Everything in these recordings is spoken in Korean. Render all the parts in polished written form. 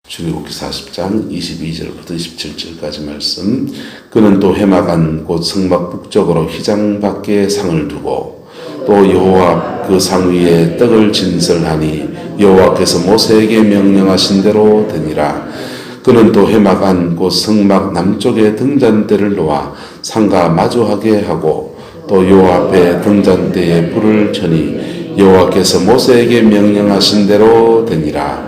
출애굽기 40장 22절부터 27절까지 말씀. 그는 또 해마간 곧 성막 북쪽으로 휘장 밖에 상을 두고 또 여호와 그 상 위에 떡을 진설하니 여호와께서 모세에게 명령하신 대로 되니라. 그는 또 해마간 곧 성막 남쪽에 등잔대를 놓아 상과 마주하게 하고 또 여호와 앞에 등잔대에 불을 켜니 여호와께서 모세에게 명령하신 대로 되니라.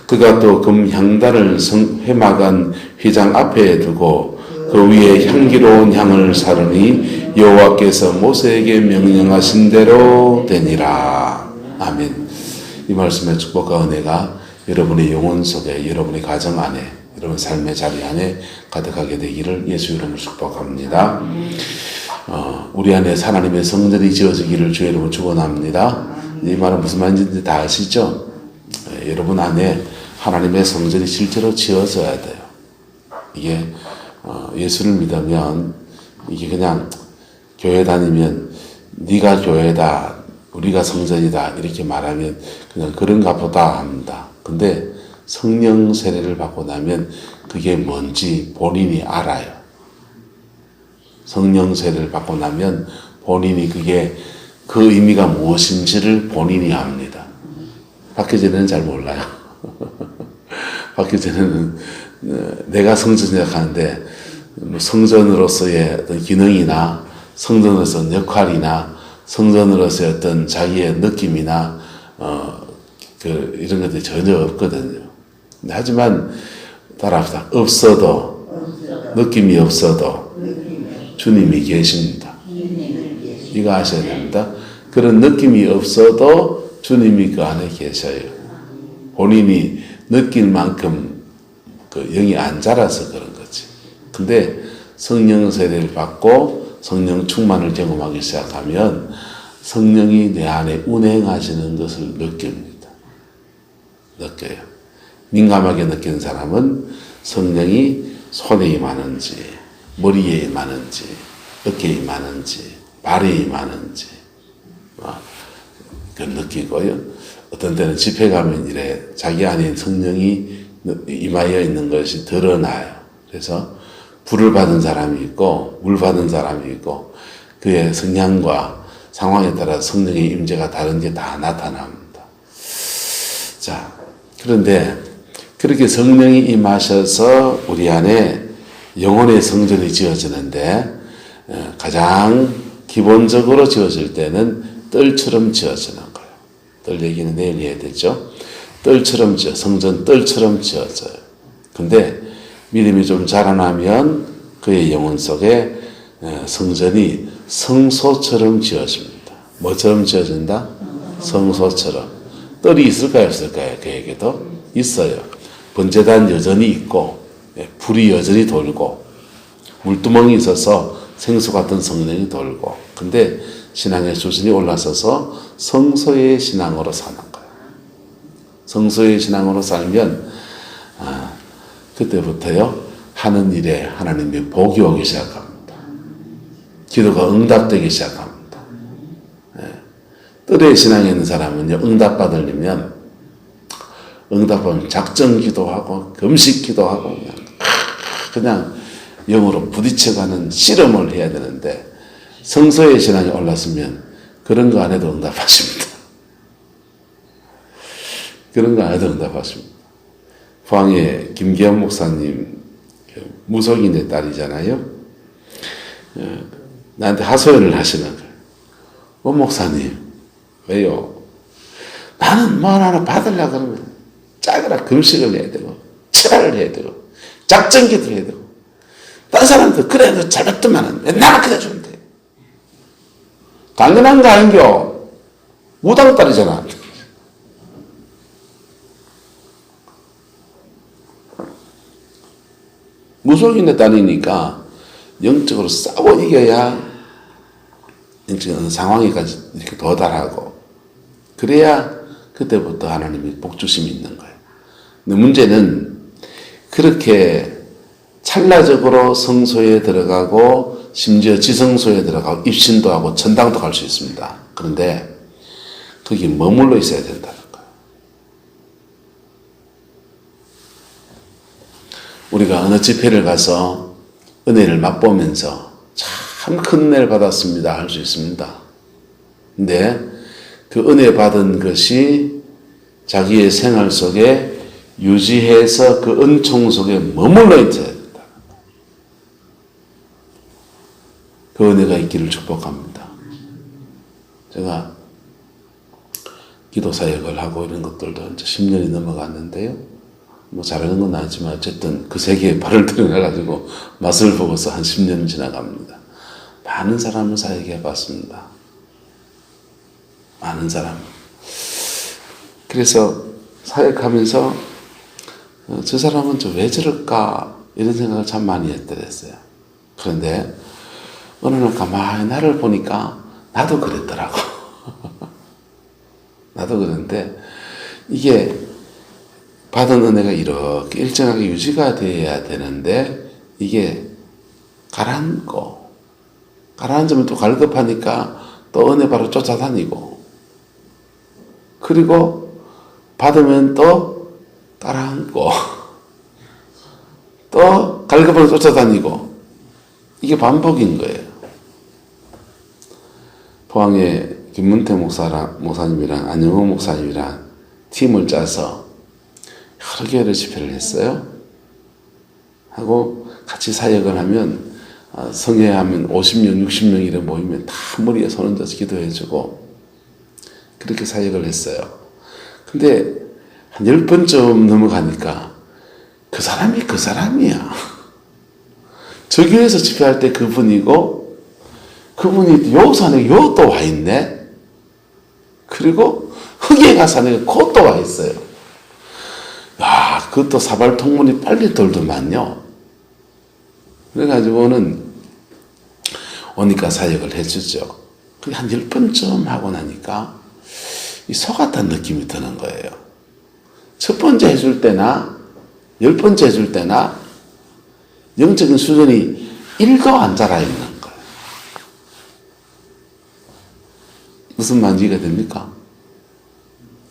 그가 또 금 향단을 해마간 휘장 앞에 두고 그 위에 향기로운 향을 사르니 여호와께서 모세에게 명령하신 대로 되니라. 아멘. 이 말씀의 축복과 은혜가 여러분의 영혼 속에, 여러분의 가정 안에, 여러분 삶의 자리 안에 가득하게 되기를 예수 이름으로 축복합니다. 우리 안에 하나님의 성전이 지어지기를 주의 이름으로 축원합니다. 이 말은 무슨 말인지 다 아시죠? 여러분 안에 하나님의 성전이 실제로 지어져야 돼요. 이게 예수를 믿으면 이게 그냥 교회 다니면 네가 교회다, 우리가 성전이다 이렇게 말하면 그냥 그런가 보다 합니다. 근데 성령 세례를 받고 나면 그게 뭔지 본인이 알아요. 성령 세례를 받고 나면 본인이 그게 그 의미가 무엇인지를 본인이 압니다. 받기 전에는 잘 몰라요. 받기 전에는 내가 성전이라 하는데 성전으로서의 어떤 기능이나 성전으로서의 역할이나 성전으로서의 어떤 자기의 느낌이나 이런 것들이 전혀 없거든요. 하지만 따라합시다. 없어도 느낌이 없어도 주님이 계십니다. 이거 아셔야 됩니다. 그런 느낌이 없어도 주님이 그 안에 계셔요. 본인이 느낄 만큼 그 영이 안 자라서 그런 거지. 근데 성령 세례를 받고 성령 충만을 경험하기 시작하면 성령이 내 안에 운행하시는 것을 느낍니다. 느껴요. 민감하게 느끼는 사람은 성령이 손에 임하는지, 머리에 임하는지, 어깨에 임하는지, 발에 임하는지, 그걸 느끼고요. 어떤 때는 집회 가면 이래 자기 안에 성령이 임하여 있는 것이 드러나요. 그래서 불을 받은 사람이 있고 물 받은 사람이 있고 그의 성향과 상황에 따라 성령의 임재가 다른 게 다 나타납니다. 자, 그런데 그렇게 성령이 임하셔서 우리 안에 영혼의 성전이 지어지는데 가장 기본적으로 지어질 때는 뜰처럼 지어지는 거예요. 뜰 얘기는 내일 해야 되죠. 뜰처럼 성전 뜰처럼 지어져요. 근데 믿음이 좀 자라나면 그의 영혼 속에 성전이 성소처럼 지어집니다. 뭐처럼 지어진다? 성소처럼. 뜰이 있을까요? 없을까요? 그에게도 있어요. 번제단 여전히 있고 불이 여전히 돌고 물두멍이 있어서 생수 같은 성령이 돌고 근데 신앙의 수준이 올라서서 성소의 신앙으로 사는 거예요. 성소의 신앙으로 살면 그때부터요 하는 일에 하나님의 복이 오기 시작합니다. 기도가 응답되기 시작합니다. 뜰의 신앙에 있는 사람은요 응답받으려면 작정 기도하고 금식 기도하고 그냥 영으로 부딪혀가는 씨름을 해야 되는데 성소의 신앙이 올랐으면 그런 거 안 해도 응답하십니다. 그런 거 안 해도 응답하십니다. 포항에 김기현 목사님 무속인의 딸이잖아요. 나한테 하소연을 하시는 거예요. 목사님 왜요? 나는 뭐 하나 받으려고 그러면 짜거나 금식을 해야 되고 철야를 해야 되고 작정기도를 해야 되고 다른 사람들 그래 잘 받더만은 나만 그래주면 돼. 당연한 거 아닌겨. 무당딸이잖아. 무속인의 딸이니까 영적으로 싸워 이겨야 영적인 상황에까지 이렇게 도달하고 그래야 그때부터 하나님이 복주심이 있는 거예요. 근데 문제는 그렇게 찰나적으로 성소에 들어가고 심지어 지성소에 들어가고 입신도 하고 천당도 갈 수 있습니다. 그런데 거기 머물러 있어야 된다는 거예요. 우리가 어느 집회를 가서 은혜를 맛보면서 참 큰 은혜를 받았습니다 할 수 있습니다. 근데 그 은혜 받은 것이 자기의 생활 속에 유지해서 그 은총 속에 머물러 있어야 된다. 그 은혜가 있기를 축복합니다. 제가 기도 사역을 하고 이런 것들도 이제 10년이 넘어갔는데요. 뭐 잘하는 건 아니지만 어쨌든 그 세계에 발을 들여놔가지고 맛을 보고서 한 10년 지나갑니다. 많은 사람을 사역해 봤습니다. 많은 사람. 그래서 사역하면서 저 사람은 왜 저럴까 이런 생각을 참 많이 했더랬어요. 그런데 어느 날 가만히 나를 보니까 나도 그랬더라고. 나도 그런데 이게 받은 은혜가 이렇게 일정하게 유지가 돼야 되는데 이게 가라앉으면 또 갈급하니까 또 은혜 바로 쫓아다니고 그리고 받으면 또 가라앉고 또 갈급하게 쫓아다니고 이게 반복인 거예요. 포항에 김문태 목사님이랑 안영호 목사님이랑 팀을 짜서 여러 개의 집회를 했어요. 하고 같이 사역을 하면 성회하면 50명, 60명 이래 모이면 다 머리에 손 얹어서 기도해주고 그렇게 사역을 했어요. 근데 한 10번쯤 넘어가니까 그 사람이 그 사람이야. 저 교회에서 집회할 때 그분이고 그분이 요 산에 요 또 와 있네. 그리고 흑에 가서 산에 그것도 와 있어요. 야, 그것도 사발통문이 빨리 돌더만요. 그래가지고는 오니까 사역을 해주죠. 그게 한 10번쯤 하고 나니까 이 속았다는 느낌이 드는 거예요. 첫 번째 해줄 때나 10번째 해줄 때나 영적인 수준이 1도 안 자라있는 거예요. 무슨 말인지 이해가 됩니까?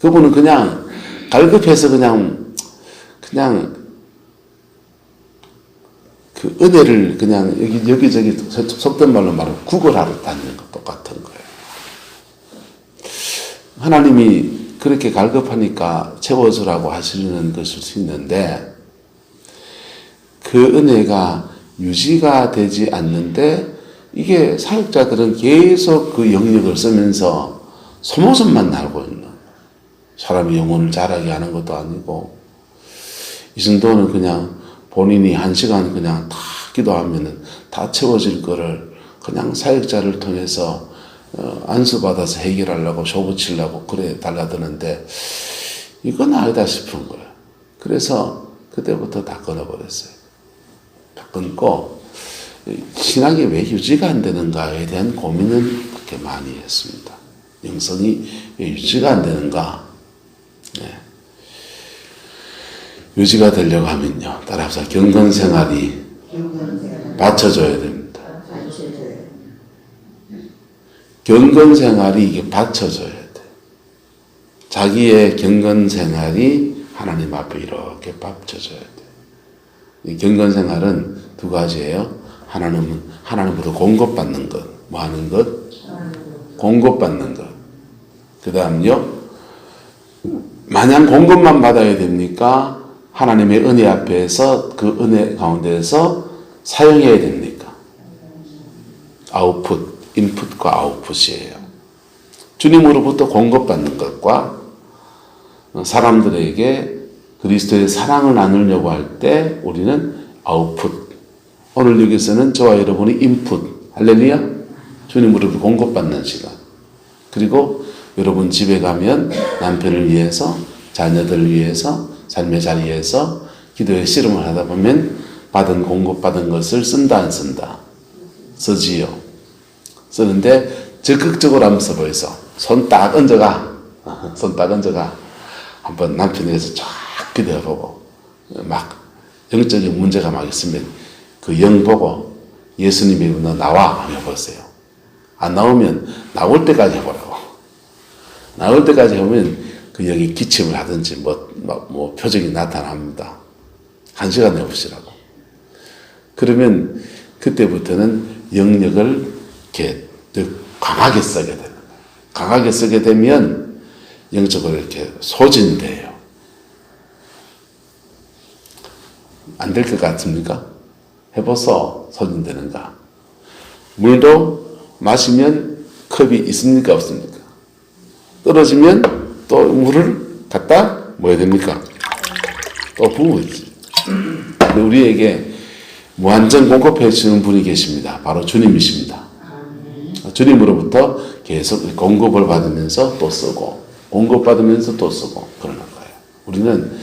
그분은 그냥 갈급해서 그냥 그 은혜를 그냥 여기저기 속된 말로 말하면 구걸하러 다니는 것 똑같은 거예요. 하나님이 그렇게 갈급하니까 채워주라고 하시는 것일 수 있는데 그 은혜가 유지가 되지 않는데 이게 사역자들은 계속 그 영역을 쓰면서 소모전만 날고 있는 사람의 영혼을 자라게 하는 것도 아니고 이 정도는 그냥 본인이 1시간 그냥 다 기도하면은 다 채워질 거를 그냥 사역자를 통해서 안수받아서 해결하려고 쇼붙이려고 그래 달라드는데 이건 아니다 싶은 거예요. 그래서 그때부터 다 끊어버렸어요. 다 끊고 신학이 왜 유지가 안 되는가에 대한 고민은 그렇게 많이 했습니다. 영성이 왜 유지가 안 되는가? 네. 유지가 되려고 하면요. 따라서 경건생활이 받쳐줘야 됩니다. 경건생활이 이게 받쳐줘야 돼. 자기의 경건생활이 하나님 앞에 이렇게 받쳐줘야 돼. 이 경건생활은 두 가지예요. 하나는 하나님부터 공급받는 것. 뭐 하는 것? 공급받는 것. 그 다음요. 마냥 공급만 받아야 됩니까? 하나님의 은혜 앞에서 그 은혜 가운데에서 사용해야 됩니까? 아웃풋, 인풋과 아웃풋이에요. 주님으로부터 공급받는 것과 사람들에게 그리스도의 사랑을 나누려고 할 때 우리는 아웃풋. 오늘 여기서는 저와 여러분이 인풋. 할렐루야. 주님으로부터 공급받는 시간. 그리고 여러분 집에 가면 남편을 위해서, 자녀들을 위해서, 삶의 자리에서 기도의 씨름을 하다 보면 공급받은 것을 쓴다 안 쓴다? 쓰지요. 쓰는데 적극적으로 한번 써보이소. 손 딱 얹어가. 손 딱 얹어가. 한번 남편에 대해서 쫙 기도해보고 막 영적인 문제가 막 있으면 그 영 보고 예수님이 너 나와 하면 보세요. 안 나오면 나올 때까지 해보라고. 나올 때까지 하면 그 영이 기침을 하든지 뭐 표정이 나타납니다. 1시간 해보시라고. 그러면 그때부터는 영역을 이렇게 더 강하게 쓰게 되는 거예요. 강하게 쓰게 되면 영적으로 이렇게 소진돼요. 안 될 것 같습니까? 해보소. 소진되는가? 물도 마시면 컵이 있습니까? 없습니까? 떨어지면 또 물을 갖다 뭐 해야 됩니까? 또 부으고 있지. 우리에게 무한정 공급해 주는 분이 계십니다. 바로 주님이십니다. 주님으로부터 계속 공급을 받으면서 또 쓰고 공급받으면서 또 쓰고 그러는 거예요. 우리는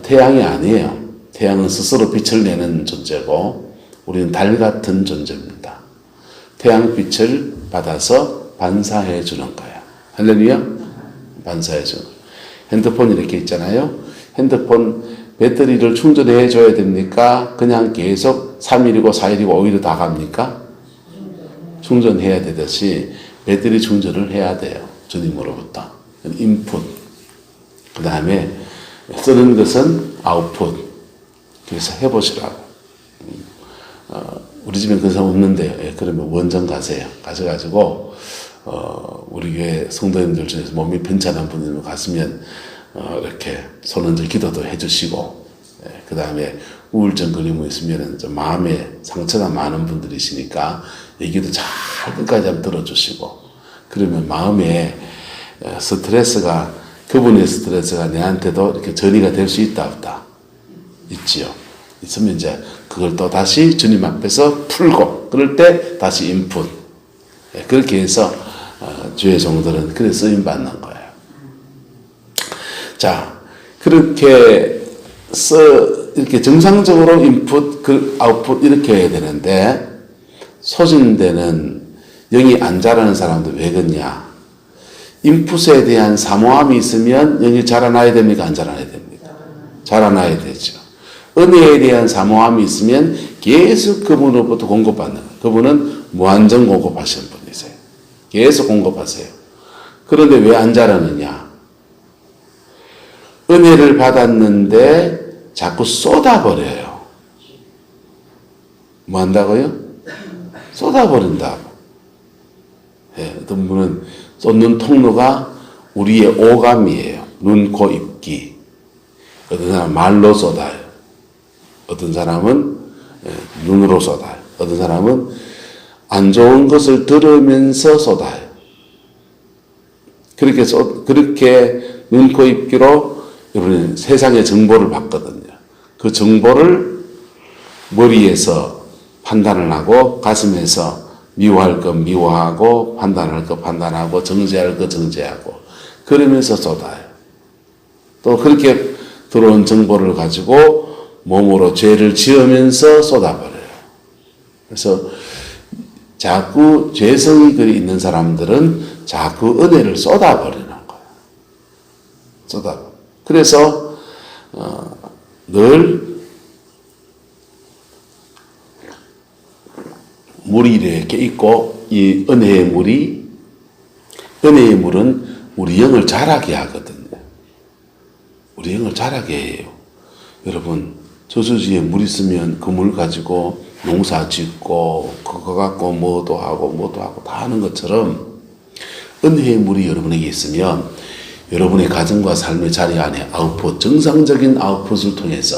태양이 아니에요. 태양은 스스로 빛을 내는 존재고 우리는 달 같은 존재입니다. 태양빛을 받아서 반사해 주는 거예요. 할렐루야? 반사해 주는 거예요. 핸드폰 이렇게 있잖아요. 핸드폰 배터리를 충전해 줘야 됩니까? 그냥 계속 3일이고 4일이고 5일이 다 갑니까? 충전해야 되듯이 배터리 충전을 해야 돼요. 주님으로부터. 인풋. 그 다음에 쓰는 것은 아웃풋. 그래서 해보시라고. 우리 집엔 그런 사람 없는데, 그러면 원정 가세요. 가셔가지고, 우리 교회 성도님들 중에서 몸이 편찮은 분들 갔으면, 이렇게 손 얹어 기도도 해주시고, 그 다음에 우울증 걸리고 있으면 좀 마음에 상처가 많은 분들이시니까 얘기도 잘 끝까지 한번 들어주시고, 그러면 마음에 스트레스가, 그분의 스트레스가 내한테도 이렇게 전이가 될 수 있다, 없다? 있지요. 있으면 이제 그걸 또 다시 주님 앞에서 풀고, 그럴 때 다시 인풋. 그렇게 해서, 주의 종들은 그래 쓰임 받는 거예요. 자, 그렇게 이렇게 정상적으로 인풋, 아웃풋 이렇게 해야 되는데, 소진되는 영이 안 자라는 사람들 왜 그러냐? 인풋에 대한 사모함이 있으면 영이 자라나야 됩니까? 안 자라나야 됩니까? 자라나야 되죠. 은혜에 대한 사모함이 있으면 계속 그분으로부터 공급받는 거예요. 그분은 무한정 공급하시는 분이세요. 계속 공급하세요. 그런데 왜 안 자라느냐? 은혜를 받았는데 자꾸 쏟아버려요. 뭐 한다고요? 쏟아버린다고. 어떤 분은 쏟는 통로가 우리의 오감이에요. 눈, 코, 입, 귀. 어떤 사람은 말로 쏟아요. 어떤 사람은 눈으로 쏟아요. 어떤 사람은 안 좋은 것을 들으면서 쏟아요. 그렇게 눈, 코, 입, 귀로 여러분 세상의 정보를 받거든요. 그 정보를 머리에서 판단을 하고 가슴에서 미워할 것 미워하고 판단할 것 판단하고 정죄할 것 정죄하고 그러면서 쏟아요. 또 그렇게 들어온 정보를 가지고 몸으로 죄를 지으면서 쏟아버려요. 그래서 자꾸 죄성이 있는 사람들은 자꾸 은혜를 쏟아버리는 거예요. 그래서 늘 물이 이렇게 있고 이 은혜의 물은 우리 영을 자라게 하거든요. 우리 영을 자라게 해요. 여러분 저수지에 물 있으면 그 물 가지고 농사 짓고 그거 갖고 뭐도 하고 다 하는 것처럼 은혜의 물이 여러분에게 있으면 여러분의 가정과 삶의 자리 안에 아웃풋, 정상적인 아웃풋을 통해서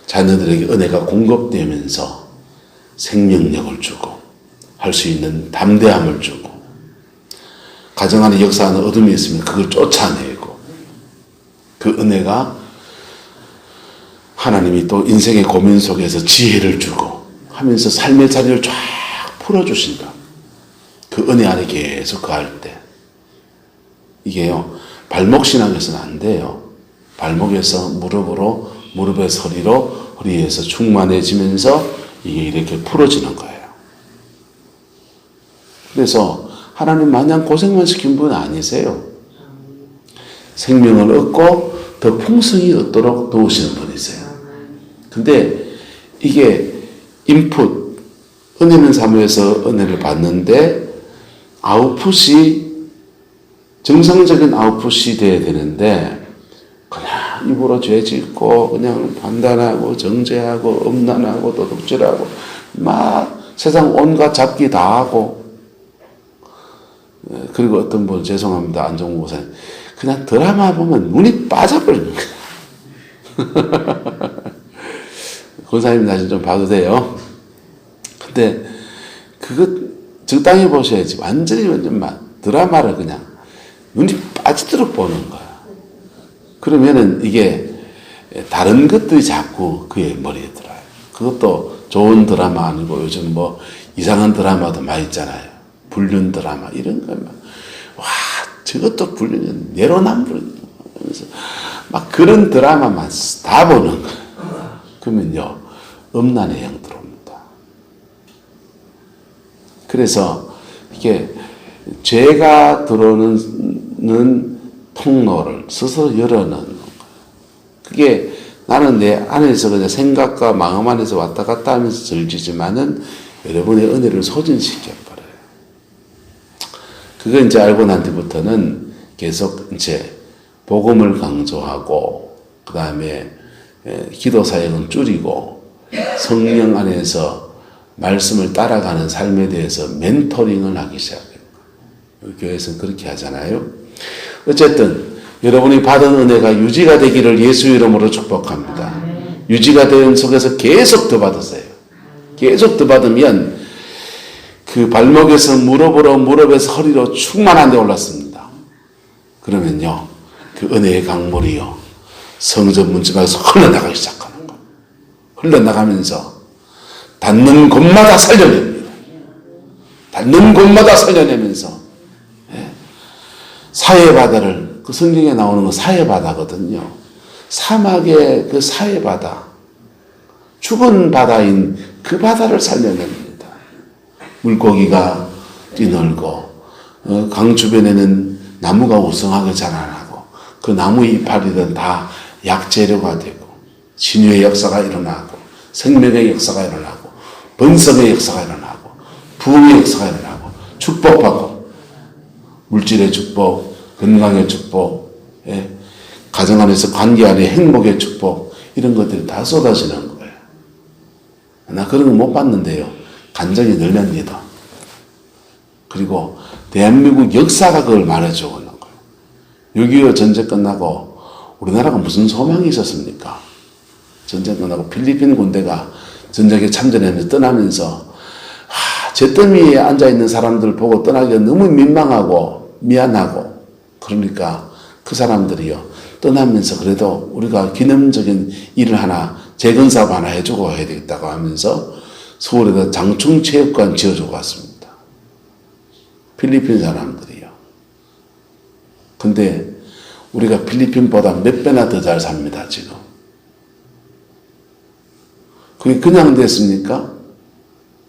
자녀들에게 은혜가 공급되면서 생명력을 주고 할 수 있는 담대함을 주고 가정 안에 역사하는 어둠이 있으면 그걸 쫓아내고 그 은혜가 하나님이 또 인생의 고민 속에서 지혜를 주고 하면서 삶의 자리를 쫙 풀어주신다. 그 은혜 안에 계속 거할 때 이게요 발목 신앙에서는 안 돼요. 발목에서 무릎으로 무릎에서 허리로 허리에서 충만해지면서 이게 이렇게 풀어지는 거예요. 그래서 하나님 마냥 고생만 시킨 분 아니세요. 생명을 얻고 더 풍성히 얻도록 도우시는 분이세요. 근데 이게 인풋, 은혜는 사모해서 은혜를 받는데 아웃풋이 정상적인 아웃풋이 돼야 되는데 그냥 입으로 죄 짓고 그냥 판단하고 정죄하고 음란하고 도둑질하고 막 세상 온갖 잡기 다 하고. 그리고 어떤 분, 죄송합니다, 안정무 목사님, 그냥 드라마 보면 눈이 빠져버리는 거예요. 권사님 나중에 좀 봐도 돼요. 근데 그거 적당히 보셔야지. 완전히 드라마를 그냥 눈이 빠지도록 보는 거야. 그러면은 이게 다른 것들이 자꾸 그의 머리에 들어요. 그것도 좋은 드라마 아니고 요즘 뭐 이상한 드라마도 많이 있잖아요. 불륜 드라마 이런 거 와, 저것도 불륜이 내로남불 하면서 막 그런 드라마만 다 보는 거예요. 그러면요, 음란의 영 들어옵니다. 그래서 이게 죄가 들어오는 통로를 스스로 열어놓는 거예요. 그게 나는 내 안에서 그냥 생각과 마음 안에서 왔다 갔다 하면서 즐기지만은 여러분의 은혜를 소진시켜버려요. 그거 이제 알고 난 뒤부터는 계속 이제 복음을 강조하고, 그 다음에 기도 사역은 줄이고, 성령 안에서 말씀을 따라가는 삶에 대해서 멘토링을 하기 시작해요. 교회에서는 그렇게 하잖아요. 어쨌든 여러분이 받은 은혜가 유지가 되기를 예수 이름으로 축복합니다. 유지가 되는 속에서 계속 더 받으세요. 계속 더 받으면 그 발목에서 무릎으로, 무릎에서 허리로 충만한 데 올랐습니다. 그러면요, 그 은혜의 강물이요, 성전 문지방에서 흘러나가기 시작하는 거예요. 흘러나가면서 닿는 곳마다 살려냅니다. 닿는 곳마다 살려내면서 사해바다를, 그 성경에 나오는 건 사해바다거든요. 사막의 그 사해바다, 죽은 바다인 그 바다를 살려냅니다. 물고기가 뛰놀고, 강 주변에는 나무가 우성하게 자라나고, 그 나무 이파리들은 다 약재료가 되고, 신유의 역사가 일어나고, 생명의 역사가 일어나고, 번성의 역사가 일어나고, 부흥의 역사가 일어나고, 축복받고, 물질의 축복, 건강의 축복, 가정 안에서 관계 안에 행복의 축복, 이런 것들이 다 쏟아지는 거예요. 나 그런 거 못 봤는데요, 간절히 늘립니다. 그리고 대한민국 역사가 그걸 말해주고 있는 거예요. 6.25 전쟁 끝나고 우리나라가 무슨 소망이 있었습니까? 전쟁 끝나고 필리핀 군대가 전쟁에 참전했는데 떠나면서 잿더미에 앉아있는 사람들 보고 떠나기가 너무 민망하고 미안하고, 그러니까 그 사람들이요, 떠나면서 그래도 우리가 기념적인 일을 하나, 재건사업 하나 해주고 해야 되겠다고 하면서 서울에다 장충체육관 지어주고 왔습니다. 필리핀 사람들이요. 근데 우리가 필리핀보다 몇 배나 더 잘 삽니다, 지금. 그게 그냥 됐습니까?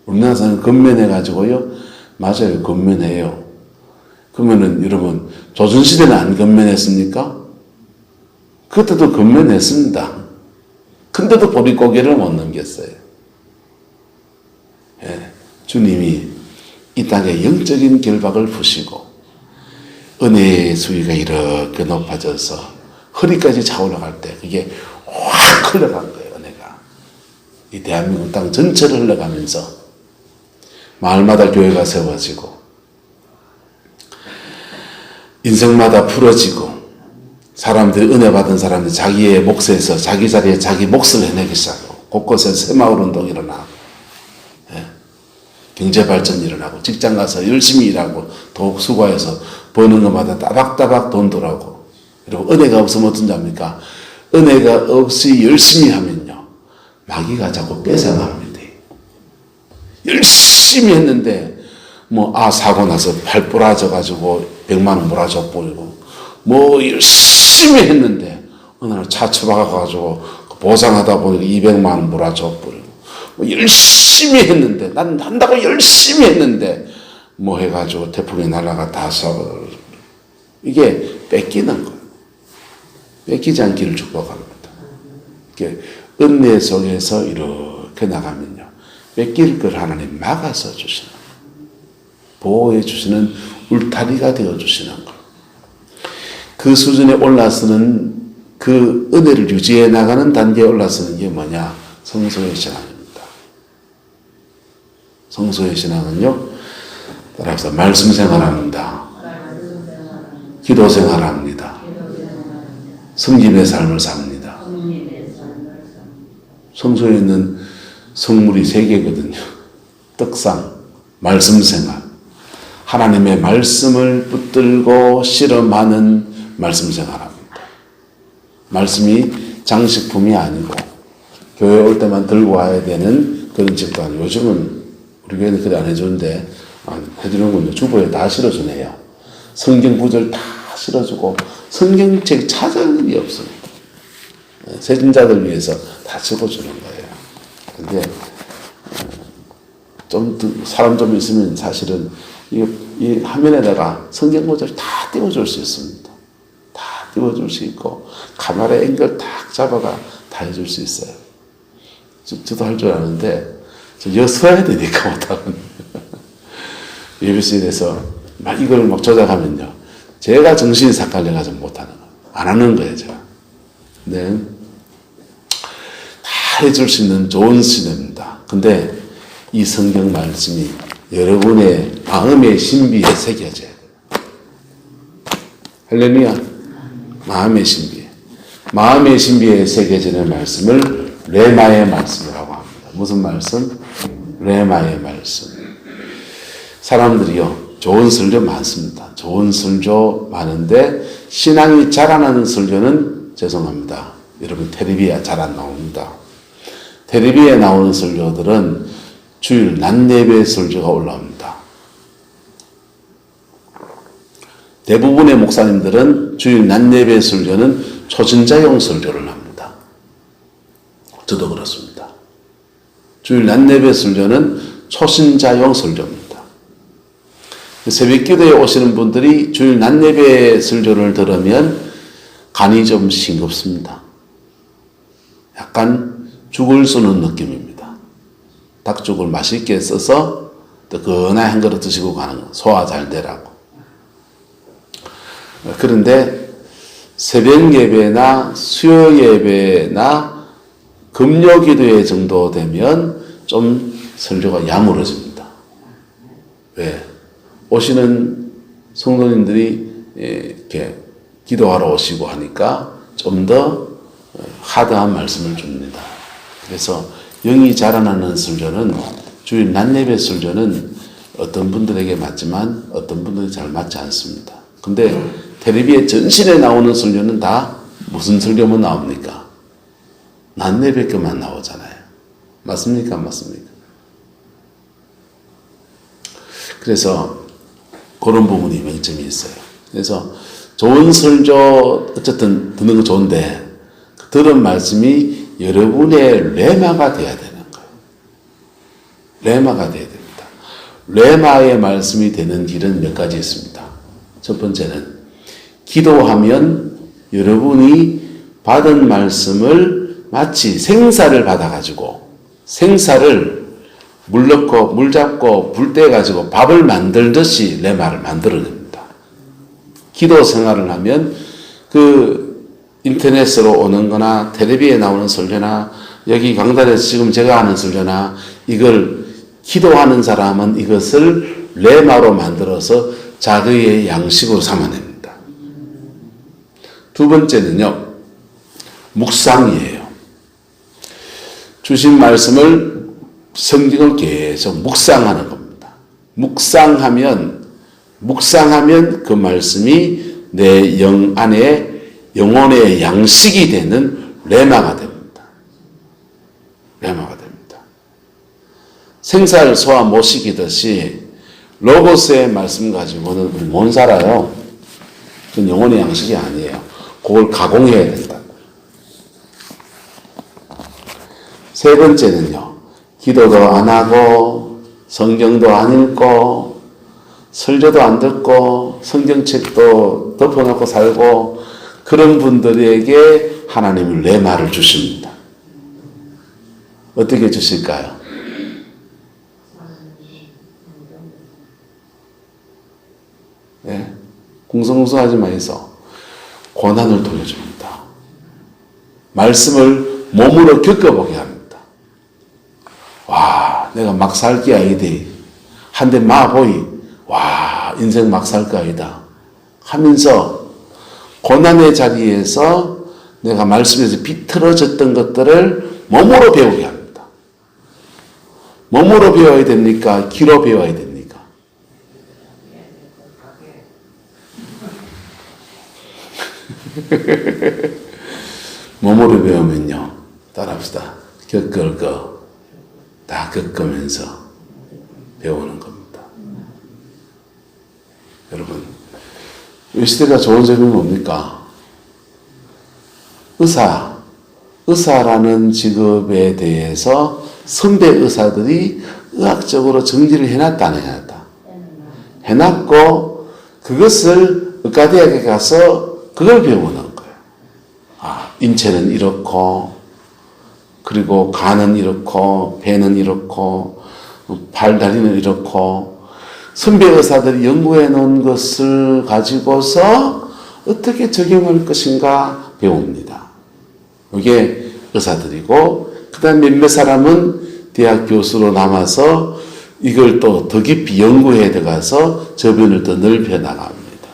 우리나라 사람 건면해가지고요. 맞아요, 건면해요. 그러면은 여러분, 조선시대는 안 건면했습니까? 그때도 건면했습니다. 근데도 보릿고개를 못 넘겼어요. 주님이 이 땅에 영적인 결박을 푸시고 은혜의 수위가 이렇게 높아져서 허리까지 차올라갈 때 그게 확 흘러간 거예요, 은혜가. 이 대한민국 땅 전체를 흘러가면서 마을마다 교회가 세워지고 인생마다 풀어지고 사람들이, 은혜 받은 사람들이 자기의 몫에서 자기 자리에 자기 몫을 해내기 시작하고 곳곳에 새마을운동 일어나고, 경제발전 일어나고, 직장 가서 열심히 일하고 더욱 수고해서 버는 것마다 따박따박 돈 들어오고. 그리고 은혜가 없으면 어떤지 압니까? 은혜가 없이 열심히 하면요, 마귀가 자꾸 뺏어갑니다. 열심히 했는데 사고 나서 팔 부러져가지고 100만 원 몰아줘 버리고, 열심히 했는데 어느 날 차 처박아가지고 보상하다 보니까 200만 원 몰아줘 버리고, 열심히 했는데, 난 한다고 열심히 했는데 해가지고 태풍이 날아가 다 쏴버리고. 이게 뺏기는 거예요. 뺏기지 않기를 축복합니다. 이게 은혜 속에서 이렇게 나가면요, 뺏길 걸 하나님 막아서 주시는 거예요. 보호해 주시는 울타리가 되어 주시는 거예요. 그 수준에 올라서는 그 그 은혜를 유지해 나가는 단계에 올라서는 게 뭐냐? 성소의 신앙입니다. 성소의 신앙은요, 따라서 말씀 생활합니다. 기도 생활합니다. 섬김의 삶을 삽니다. 성소에 있는 성물이 3개거든요. 떡상, 말씀 생활. 하나님의 말씀을 붙들고 실험하는 말씀 생활합니다. 말씀이 장식품이 아니고 교회 올 때만 들고 와야 되는 그런 집도 아니고, 요즘은 우리 교회는 그래 안 해주는데 해주는군요. 주보에 다 실어주네요. 성경 구절 다 실어주고 성경책 찾을 일이 없습니다. 세진자들 위해서 다 적어주는 거예요. 근데 사람 좀 있으면 사실은 이 화면에다가 성경 구절 다 띄워줄 수 있습니다. 다 띄워줄 수 있고 카메라 앵글 딱 잡아가 다 해줄 수 있어요. 저도 할 줄 아는데 저 서야 되니까 못하거든요. 예비실에서 막 이걸 막 조작하면요, 제가 정신이 삭 갈려가지고 못하는 거예요. 안 하는 거예요, 제가. 네. 다 해줄 수 있는 좋은 시대입니다. 근데 이 성경 말씀이 여러분의 마음의 신비에 새겨져야 돼요. 할렐루야. 마음의 신비에. 마음의 신비에 새겨지는 말씀을 레마의 말씀이라고 합니다. 무슨 말씀? 레마의 말씀. 사람들이요, 좋은 설교 많습니다. 좋은 설교 많은데 신앙이 자라나는 설교는 죄송합니다. 여러분 텔레비에 잘 안 나옵니다. 텔레비에 나오는 설교들은 주일 낮 예배 설교가 올라옵니다. 대부분의 목사님들은 주일 낮 예배 설교는 초신자용 설교를 합니다. 저도 그렇습니다. 주일 낮 예배 설교는 초신자용 설교입니다. 새벽 기도에 오시는 분들이 주일 낮 예배 설교를 들으면 간이 좀 싱겁습니다. 약간 죽을 쏘는 느낌입니다. 닭죽을 맛있게 써서 뜨끈하게 한 그릇 드시고 가는 거, 소화 잘 되라고. 그런데 새벽 예배나 수요 예배나 금요 기도회 정도 되면 좀 설교가 야무러집니다. 왜? 오시는 성도님들이 이렇게 기도하러 오시고 하니까 좀 더 하드한 말씀을 줍니다. 그래서 영이 자라나는 설교는, 주일 낮 예배 설교는 어떤 분들에게 맞지만 어떤 분들이 잘 맞지 않습니다. 근데 텔레비에 전신에 나오는 설교는 다 무슨 설교만 나옵니까? 낮 예배 것만 나오잖아요. 맞습니까? 안 맞습니까? 그래서 그런 부분이 명점이 있어요. 그래서 좋은 설교 어쨌든 듣는 거 좋은데 들은 말씀이 여러분의 레마가 돼야 되는 거예요. 레마가 돼야 됩니다. 레마의 말씀이 되는 길은 몇 가지 있습니다. 첫 번째는 기도하면 여러분이 받은 말씀을 마치 생사를 받아가지고 생사를 물 넣고 물 잡고 불 떼가지고 밥을 만들듯이 레마를 만들어냅니다. 기도 생활을 하면 그 인터넷으로 오는 거나 텔레비에 나오는 설교나 여기 강단에서 지금 제가 하는 설교나 이걸 기도하는 사람은 이것을 레마로 만들어서 자기의 양식으로 삼아냅니다. 두 번째는요, 묵상이에요. 주신 말씀을 성경을 계속 묵상하는 겁니다. 묵상하면 그 말씀이 내 영 안에 영혼의 양식이 되는 레마가 됩니다. 레마가 됩니다. 생사를 소화 못 시키듯이 로고스의 말씀 가지고는 우리 못 살아요. 그건 영혼의 양식이 아니에요. 그걸 가공해야 된다. 세 번째는요, 기도도 안 하고 성경도 안 읽고 설교도 안 듣고 성경책도 덮어놓고 살고 그런 분들에게 하나님은 레마를 주십니다. 어떻게 주실까요? 네? 궁성궁성하지 마이소. 고난을 돌려줍니다. 말씀을 몸으로 겪어보게 합니다. 와, 내가 막 살 게 아니데. 한 대 마보이. 와, 인생 막 살 거 아니다. 하면서 고난의 자리에서 내가 말씀에서 비틀어졌던 것들을 몸으로 배우게 합니다. 몸으로 배워야 됩니까? 귀로 배워야 됩니까? 몸으로 배우면요. 따라합시다. 겪을 거 다 겪으면서 배우는 겁니다. 여러분, 이 시대가 좋은 점이 뭡니까? 의사라는 직업에 대해서 선배 의사들이 의학적으로 정리를 해놨다, 안 해놨다? 해놨고, 그것을 의과대학에 가서 그걸 배우는 거예요. 아, 인체는 이렇고, 그리고 간은 이렇고, 배는 이렇고, 발, 다리는 이렇고, 선배 의사들이 연구해 놓은 것을 가지고서 어떻게 적용할 것인가 배웁니다. 이게 의사들이고, 그 다음 몇몇 사람은 대학 교수로 남아서 이걸 또 더 깊이 연구해 들어가서 저변을 더 넓혀 나갑니다.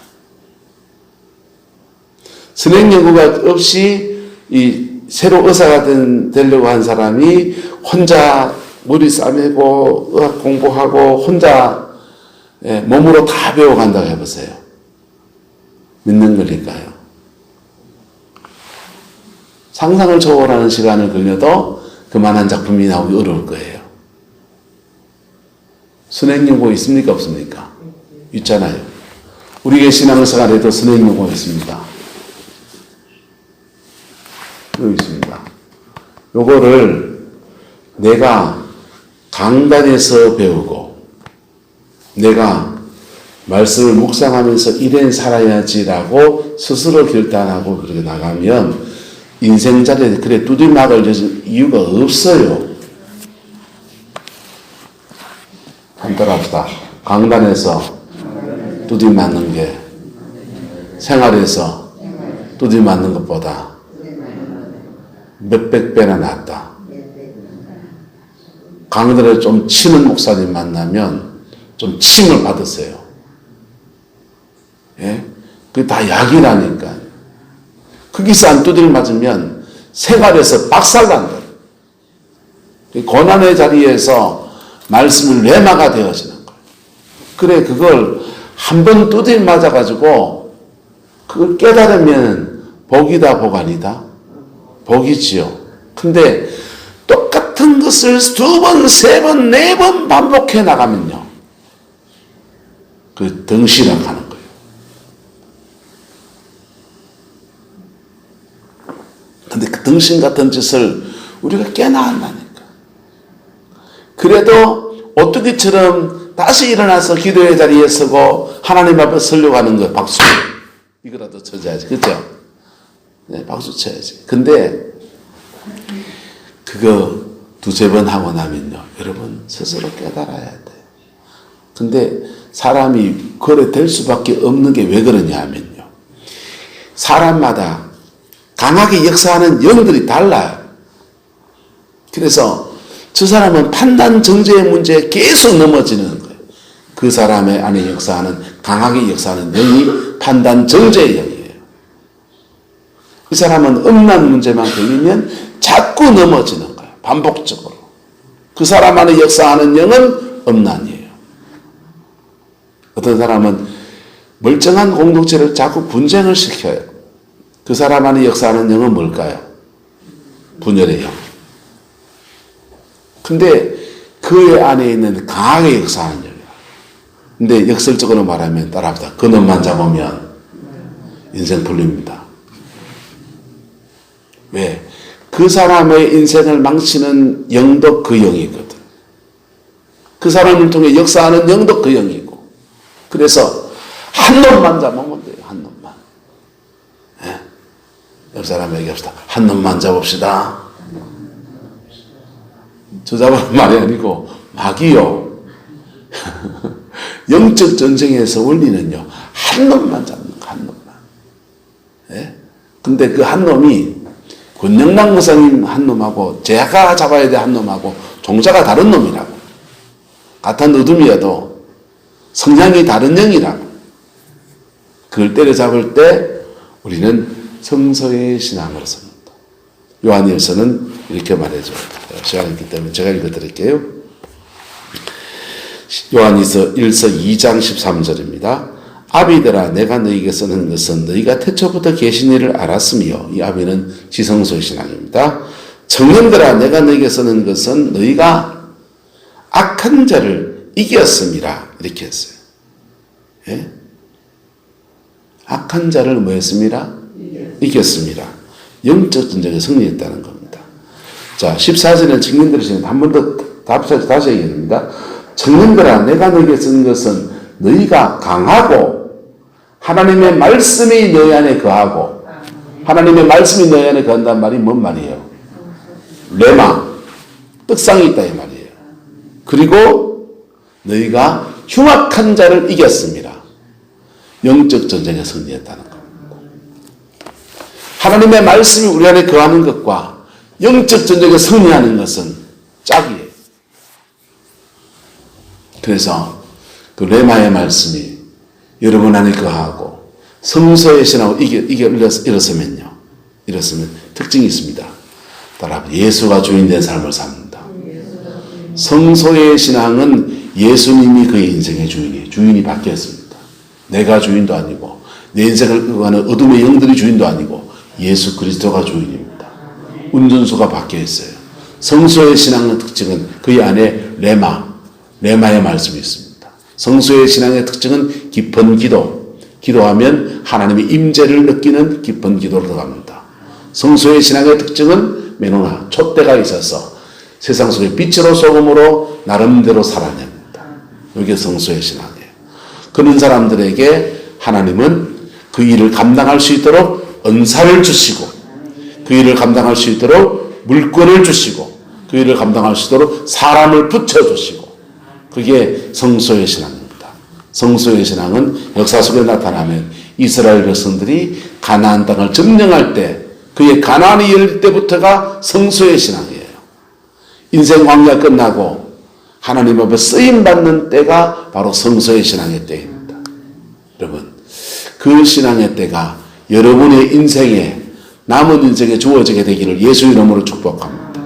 선행 연구가 없이 이 새로 의사가 되려고 한 사람이 혼자 머리 싸매고 의학 공부하고 혼자 몸으로 다 배워간다고 해보세요. 믿는 걸릴까요? 상상을 초월하는 시간을 걸려도 그만한 작품이 나오기 어려울 거예요. 선행연구 있습니까? 없습니까? 있잖아요. 우리의 신앙생활에도 선행연구가 있습니다. 여기 있습니다. 요거를 내가 강단에서 배우고 내가 말씀을 묵상하면서 이래 살아야지라고 스스로 결단하고 그렇게 나가면 인생자리에 그래 두들막을 열 이유가 없어요. 한번 따라합시다. 강단에서 두들맞는 게 생활에서 두들맞는 것보다 몇백 배나 낫다. 강단에 좀 치는 목사님 만나면 좀 침을 받으세요. 예? 그게 다 약이라니까. 거기서 안 두들 맞으면 생활에서 박살난다. 고난의 자리에서 말씀을 외마가 되어지는 거예요. 그래, 그걸 한 번 두들 맞아가지고 그걸 깨달으면 복이다, 복 아니다? 복이지요. 근데 똑같은 것을 두 번, 세 번, 네 번 반복해 나가면요. 그 덩신하게 하는 거예요. 근데 그 덩신 같은 짓을 우리가 깨나 한다니까. 그래도 오뚜기처럼 다시 일어나서 기도의 자리에 서고 하나님 앞에 서려고 하는 거 박수. 이거라도 쳐줘야지. 그죠? 네, 박수 쳐야지. 근데 그거 두세 번 하고 나면요. 여러분 스스로 깨달아야 돼. 근데 사람이 그래 될 수밖에 없는 게 왜 그러냐 하면요. 사람마다 강하게 역사하는 영들이 달라요. 그래서 저 사람은 판단 정죄의 문제에 계속 넘어지는 거예요. 그 사람의 안에 역사하는 강하게 역사하는 영이 판단 정죄의 영이에요. 그 사람은 음란 문제만 걸리면 자꾸 넘어지는 거예요. 반복적으로. 그 사람 안에 역사하는 영은 음란이에요. 어떤 사람은 멀쩡한 공동체를 자꾸 분쟁을 시켜요. 그 사람 안에 역사하는 영은 뭘까요? 분열의 영. 근데 그 안에 있는 강하게 역사하는 영이에요. 근데 역설적으로 말하면 따라합시다. 그놈만 잡으면 인생 풀립니다. 왜? 그 사람의 인생을 망치는 영도 그 영이거든. 그 사람을 통해 역사하는 영도 그 영이고. 그래서 한 놈만 잡으면 돼요. 한 놈만. 예? 옆 사람 얘기합시다. 한 놈만 잡읍시다. 저 잡으는 말이 아니고 막이요. 영적 전쟁에서 원리는요. 한 놈만 잡는 거, 한 놈만. 예? 근데 그 한 놈이 권영남 목사님 한 놈하고 제가 잡아야 돼 한 놈하고 종자가 다른 놈이라고. 같은 어둠이어도 성향이 다른 영이라고. 그걸 때려잡을 때 우리는 성서의 신앙으로 섭니다. 요한일서는 이렇게 말해줘요. 시간이 있기 때문에 제가 읽어드릴게요. 요한일서 2장 13절입니다. 아비들아 내가 너희에게 쓰는 것은 너희가 태초부터 계신 일을 알았으며, 이 아비는 지성소의 신앙입니다. 청년들아 내가 너희에게 쓰는 것은 너희가 악한 자를 이겼음이라, 이렇게 했어요. 예? 악한 자를 뭐 했습니다? 이겼습니다. 영적 전쟁에 승리했다는 겁니다. 자, 14절에 청년들이 한 번 더 다시 얘기합니다. 청년들아 내가 너희에게 쓰는 것은 너희가 강하고 하나님의 말씀이 너희 안에 거하고, 하나님의 말씀이 너희 안에 거한다는 말이 뭔 말이에요? 레마, 떡상이 있다 이 말이에요. 그리고 너희가 흉악한 자를 이겼습니다. 영적 전쟁에 승리했다는 겁니다. 하나님의 말씀이 우리 안에 거하는 것과 영적 전쟁에 승리하는 것은 짝이에요. 그래서 그 레마의 말씀이 여러분 안에 거하고 성소의 신앙으로 일었으면 특징이 있습니다. 따라 예수가 주인된 삶을 삽니다. 성소의 신앙은 예수님이 그의 인생의 주인이에요. 주인이 바뀌었습니다. 내가 주인도 아니고 내 인생을 끌어가는 어둠의 영들이 주인도 아니고 예수 그리스도가 주인입니다. 운전수가 바뀌어 있어요. 성소의 신앙의 특징은 그의 안에 레마의 말씀이 있습니다. 성소의 신앙의 특징은 깊은 기도. 기도하면 하나님의 임재를 느끼는 깊은 기도로 들어갑니다. 성소의 신앙의 특징은 메노나, 촛대가 있어서 세상 속에 빛으로 소금으로 나름대로 살아냅니다. 이게 성소의 신앙이에요. 그런 사람들에게 하나님은 그 일을 감당할 수 있도록 은사를 주시고, 그 일을 감당할 수 있도록 물권을 주시고, 그 일을 감당할 수 있도록 사람을 붙여주시고, 그게 성소의 신앙입니다. 성소의 신앙은 역사 속에 나타나면 이스라엘 백성들이 가나안 땅을 점령할 때, 그의 가나안이 열릴 때부터가 성소의 신앙이에요. 인생 광야 끝나고 하나님 앞에 쓰임받는 때가 바로 성소의 신앙의 때입니다. 여러분, 그 신앙의 때가 여러분의 인생에, 남은 인생에 주어지게 되기를 예수 이름으로 축복합니다.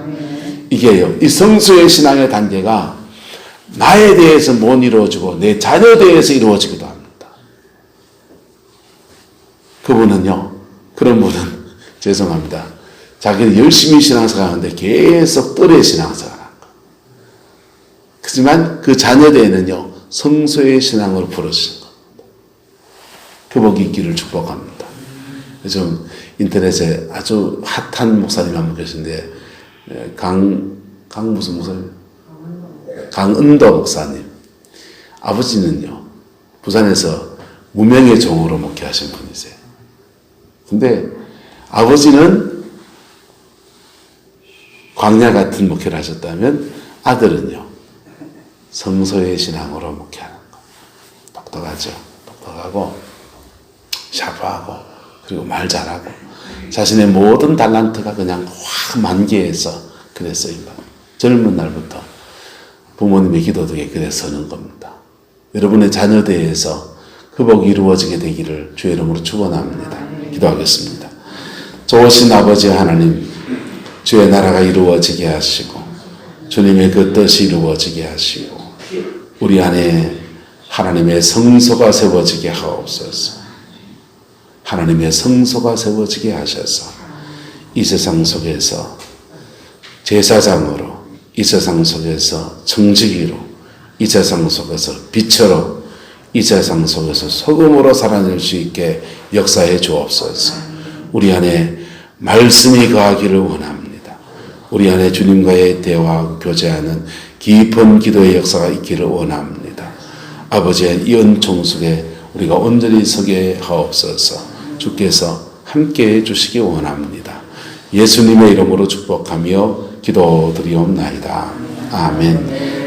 이게요, 이 성소의 신앙의 단계가 나에 대해서 못 이루어지고 내 자녀에 대해서 이루어지기도 합니다. 그런 분은 죄송합니다. 자기는 열심히 신앙생활하는데 계속 뜰의 신앙생활을 한 거예요. 하지만 그 자녀들에는요, 성소의 신앙으로 부르시는 겁니다. 그 복이 있기를 축복합니다. 요즘 인터넷에 아주 핫한 목사님 한 분 계신데, 무슨 목사님? 강은도 목사님. 아버지는요, 부산에서 무명의 종으로 목회하신 분이세요. 근데 아버지는 광야 같은 목회를 하셨다면 아들은요, 성소의 신앙으로 목회하는 거. 똑똑하죠. 똑똑하고 샤프하고 그리고 말 잘하고 자신의 모든 달란트가 그냥 확 만개해서 그랬어요. 젊은 날부터 부모님의 기도 덕에 그래 서는 겁니다. 여러분의 자녀대에서 그 복이 이루어지게 되기를 주의 이름으로 축원합니다. 기도하겠습니다. 좋으신 아버지 하나님, 주의 나라가 이루어지게 하시고 주님의 그 뜻이 이루어지게 하시고 우리 안에 하나님의 성소가 세워지게 하옵소서. 하나님의 성소가 세워지게 하셔서 이 세상 속에서 제사장으로, 이 세상 속에서 청지기로, 이 세상 속에서 빛으로, 이 세상 속에서 소금으로 살아낼 수 있게 역사해 주옵소서. 우리 안에 말씀이 거하기를 원합니다. 우리 안에 주님과의 대화하고 교제하는 깊은 기도의 역사가 있기를 원합니다. 아버지의 이 은총 속에 우리가 온전히 서게 하옵소서. 주께서 함께해 주시기 원합니다. 예수님의 이름으로 축복하며 기도드리옵나이다. 아멘.